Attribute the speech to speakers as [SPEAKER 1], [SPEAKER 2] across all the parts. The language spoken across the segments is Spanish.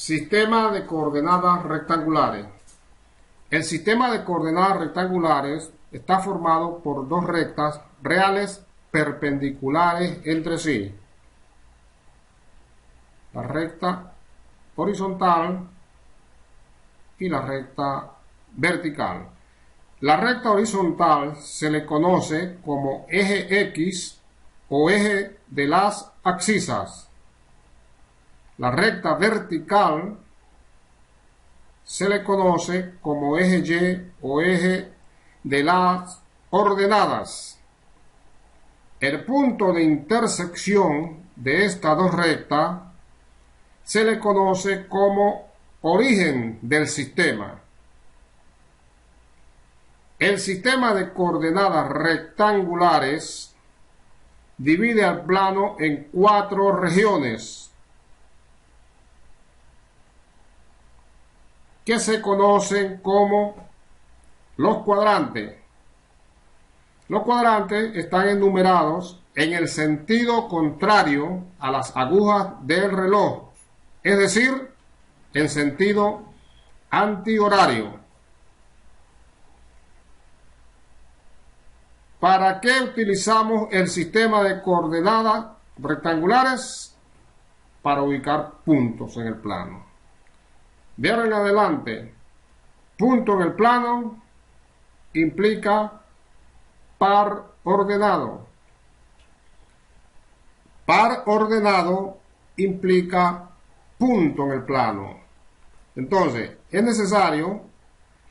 [SPEAKER 1] Sistema de coordenadas rectangulares. El sistema de coordenadas rectangulares está formado por dos rectas reales perpendiculares entre sí. La recta horizontal y la recta vertical. La recta horizontal se le conoce como eje X o eje de las abscisas. La recta vertical se le conoce como eje Y o eje de las ordenadas. El punto de intersección de estas dos rectas se le conoce como origen del sistema. El sistema de coordenadas rectangulares divide al plano en 4 regiones que se conocen como los cuadrantes. Los cuadrantes están enumerados en el sentido contrario a las agujas del reloj, es decir, en sentido antihorario. ¿Para qué utilizamos el sistema de coordenadas rectangulares? Para ubicar puntos en el plano. De ahora en adelante, punto en el plano implica par ordenado. Par ordenado implica punto en el plano. Entonces, es necesario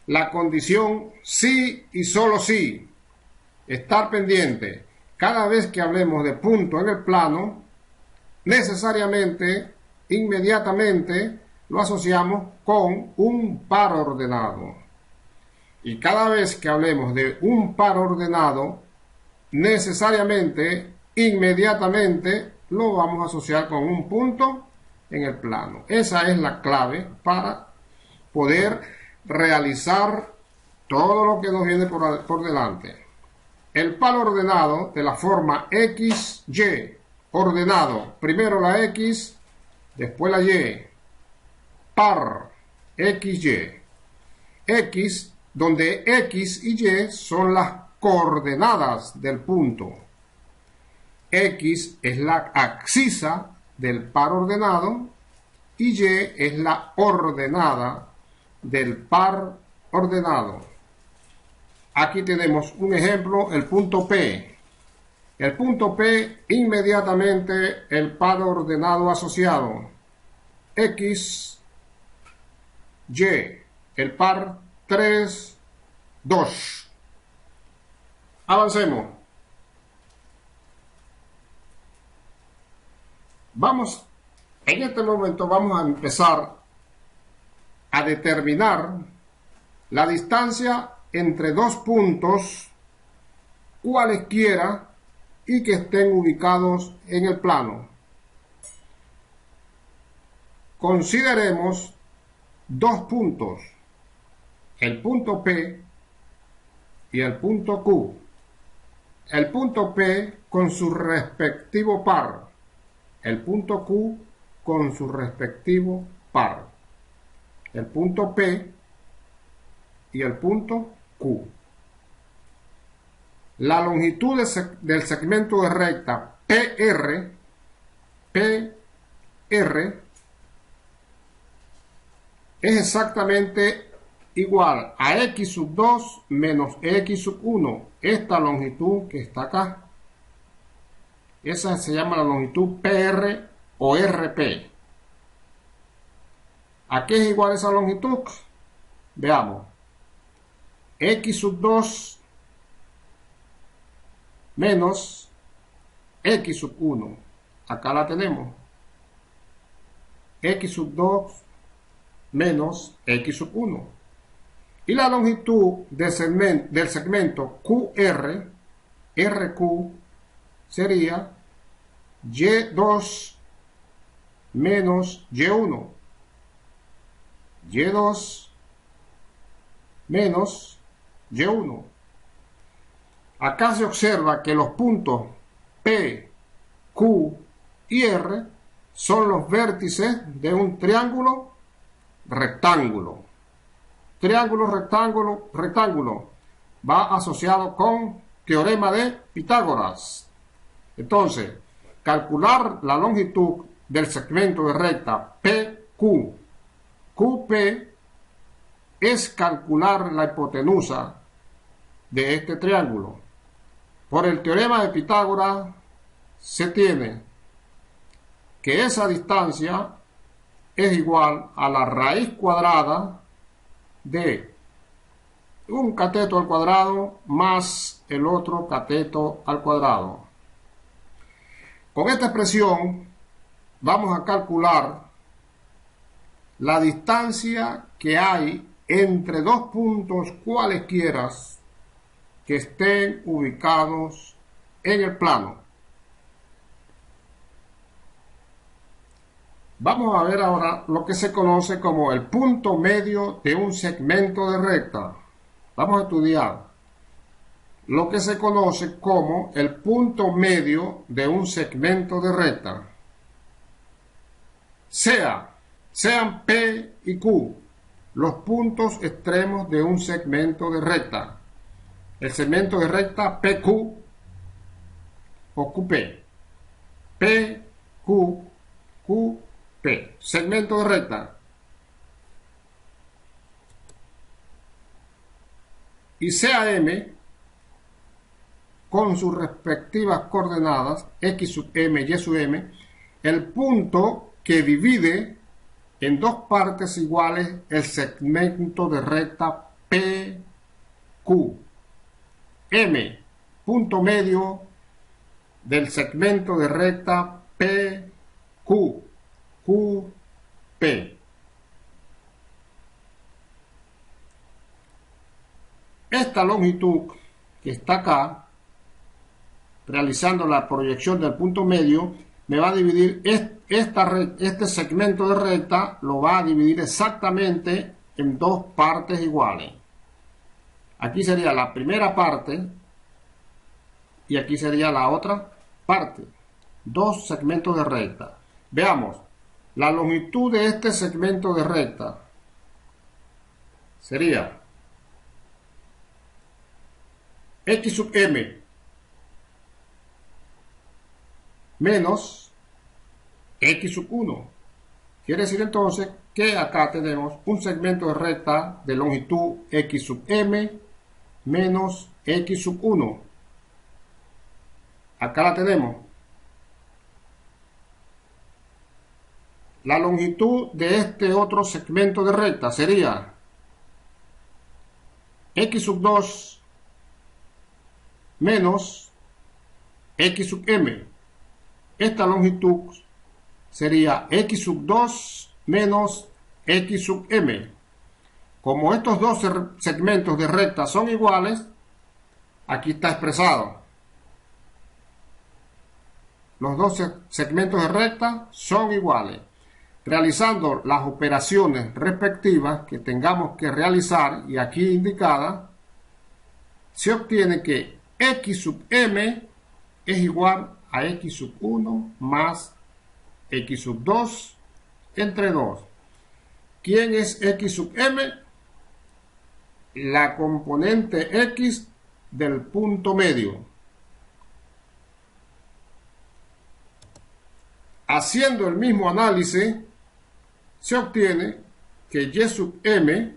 [SPEAKER 1] la condición sí y solo sí. Estar pendiente. Cada vez que hablemos de punto en el plano, necesariamente, inmediatamente, lo asociamos con un par ordenado. Y cada vez que hablemos de un par ordenado, necesariamente, inmediatamente, lo vamos a asociar con un punto en el plano. Esa es la clave para poder realizar todo lo que nos viene por delante. El par ordenado de la forma XY, ordenado, primero la X, después la Y, par, XY. X, donde X y Y son las coordenadas del punto. X es la abscisa del par ordenado y Y es la ordenada del par ordenado. Aquí tenemos un ejemplo, el punto P. El punto P, inmediatamente el par ordenado asociado. X, Y, el par 3, 2. Avancemos. En este momento vamos a empezar a determinar la distancia entre dos puntos, cualesquiera, y que estén ubicados en el plano. Consideremos dos puntos, el punto P y el punto Q. El punto P con su respectivo par, el punto Q con su respectivo par. El punto P y el punto Q. La longitud del segmento de recta PR es exactamente igual a X sub 2 menos X sub 1. Esta longitud que está acá, esa se llama la longitud PR o RP. ¿A qué es igual esa longitud? Veamos. X sub 2 menos X sub 1. Acá la tenemos. X sub 2 menos X sub 1. Y la longitud del segmento QR, RQ, sería Y2 menos Y1. Y2 menos Y1. Acá se observa que los puntos P, Q y R son los vértices de un triángulo rectángulo. Triángulo, rectángulo, rectángulo. Va asociado con teorema de Pitágoras. Entonces, calcular la longitud del segmento de recta PQ, QP, es calcular la hipotenusa de este triángulo. Por el teorema de Pitágoras se tiene que esa distancia es igual a la raíz cuadrada de un cateto al cuadrado más el otro cateto al cuadrado. Con esta expresión vamos a calcular la distancia que hay entre dos puntos cualesquiera que estén ubicados en el plano. Vamos a ver ahora lo que se conoce como el punto medio de un segmento de recta. Vamos a estudiar lo que se conoce como el punto medio de un segmento de recta. Sean P y Q los puntos extremos de un segmento de recta. El segmento de recta PQ o QP. PQ, QP. Segmento de recta. Y sea M con sus respectivas coordenadas X sub M y Y sub M, el punto que divide en dos partes iguales el segmento de recta PQ. M, punto medio del segmento de recta PQ, QP. Esta longitud que está acá, realizando la proyección del punto medio, me va a dividir este segmento de recta, lo va a dividir exactamente en dos partes iguales. Aquí sería la primera parte y aquí sería la otra parte. Dos segmentos de recta. Veamos, la longitud de este segmento de recta sería X sub M menos X sub 1. Quiere decir entonces que acá tenemos un segmento de recta de longitud X sub M menos X sub 1. Acá la tenemos. La longitud de este otro segmento de recta sería X sub 2 menos X sub M. Esta longitud sería X sub 2 menos X sub M. Como estos dos segmentos de recta son iguales, aquí está expresado. Los dos segmentos de recta son iguales. Realizando las operaciones respectivas que tengamos que realizar, y aquí indicada, se obtiene que X sub M es igual a X sub 1 más X sub 2 entre 2. ¿Quién es X sub M? La componente X del punto medio. Haciendo el mismo análisis, se obtiene que Y sub M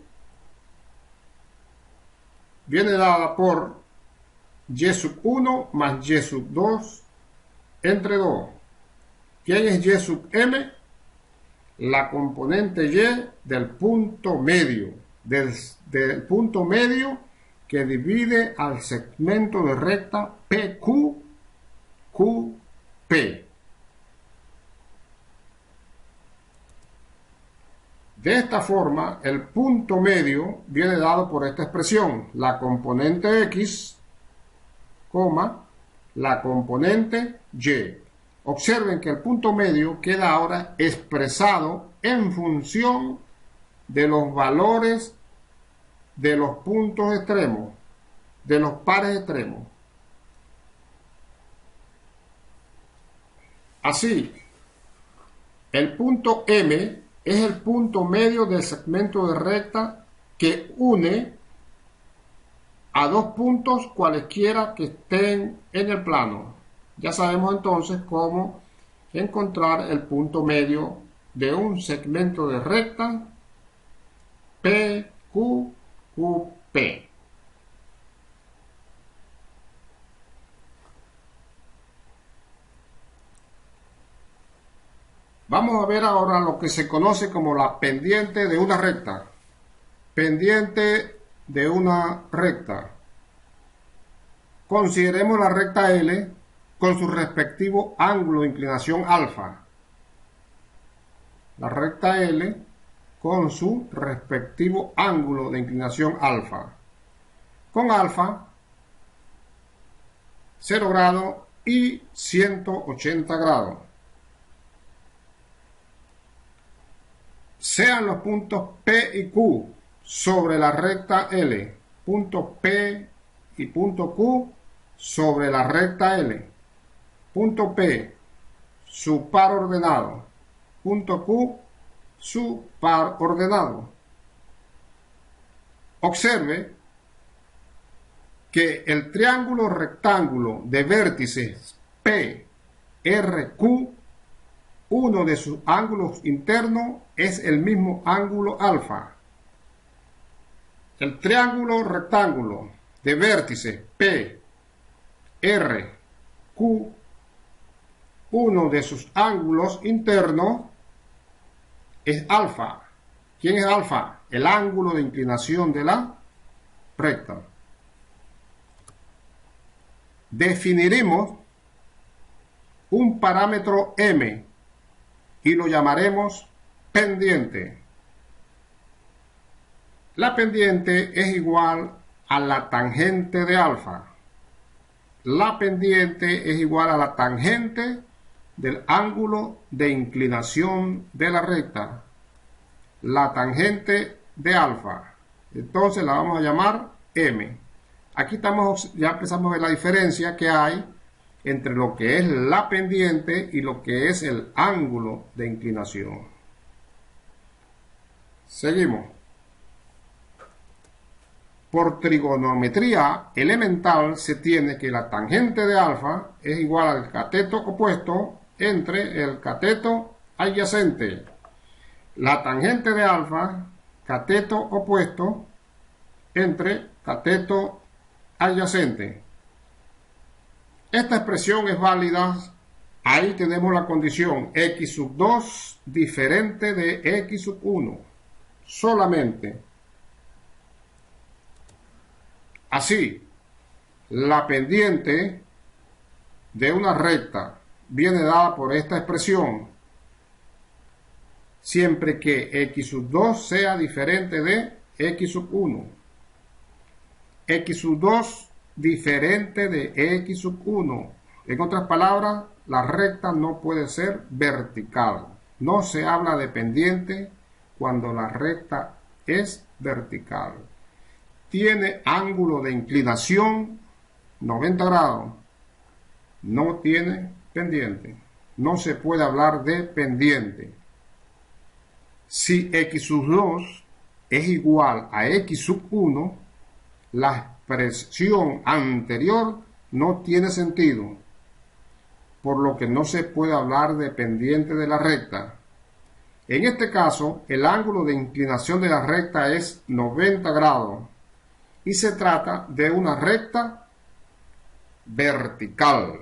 [SPEAKER 1] viene dada por Y sub 1 más Y sub 2 entre 2. ¿Quién es Y sub M? La componente Y del punto medio, del punto medio que divide al segmento de recta PQ, QP. De esta forma, el punto medio viene dado por esta expresión, la componente X, la componente Y. Observen que el punto medio queda ahora expresado en función de los valores de los puntos extremos, de los pares extremos. Así, el punto M es el punto medio del segmento de recta que une a dos puntos cualesquiera que estén en el plano. Ya sabemos entonces cómo encontrar el punto medio de un segmento de recta PQQP. Vamos a ver ahora lo que se conoce como la pendiente de una recta. Pendiente de una recta. Consideremos la recta L con su respectivo ángulo de inclinación alfa. La recta L con su respectivo ángulo de inclinación alfa. Con alfa, 0 grados y 180 grados. Sean los puntos P y Q sobre la recta L, punto P y punto Q sobre la recta L, punto P, su par ordenado, punto Q, su par ordenado. Observe que el triángulo rectángulo de vértices P, R, Q, uno de sus ángulos internos es el mismo ángulo alfa. El triángulo rectángulo de vértices P, R, Q, uno de sus ángulos internos es alfa. ¿Quién es alfa? El ángulo de inclinación de la recta. Definiremos un parámetro M y lo llamaremos pendiente. La pendiente es igual a la tangente de alfa. La pendiente es igual a la tangente del ángulo de inclinación de la recta. La tangente de alfa. Entonces la vamos a llamar M. Aquí ya empezamos a ver la diferencia que hay entre lo que es la pendiente y lo que es el ángulo de inclinación. Seguimos. Por trigonometría elemental se tiene que la tangente de alfa es igual al cateto opuesto entre el cateto adyacente. La tangente de alfa, cateto opuesto entre cateto adyacente. Esta expresión es válida. Ahí tenemos la condición x sub 2 diferente de x sub 1. Solamente. Así, la pendiente de una recta viene dada por esta expresión siempre que x sub 2 sea diferente de x sub 1. X sub 2 diferente de x sub 1. En otras palabras, la recta no puede ser vertical. No se habla de pendiente cuando la recta es vertical. Tiene ángulo de inclinación 90 grados. No tiene pendiente. No se puede hablar de pendiente. Si x sub 2 es igual a x sub 1, la expresión anterior no tiene sentido, por lo que no se puede hablar de pendiente de la recta. En este caso, el ángulo de inclinación de la recta es 90 grados y se trata de una recta vertical.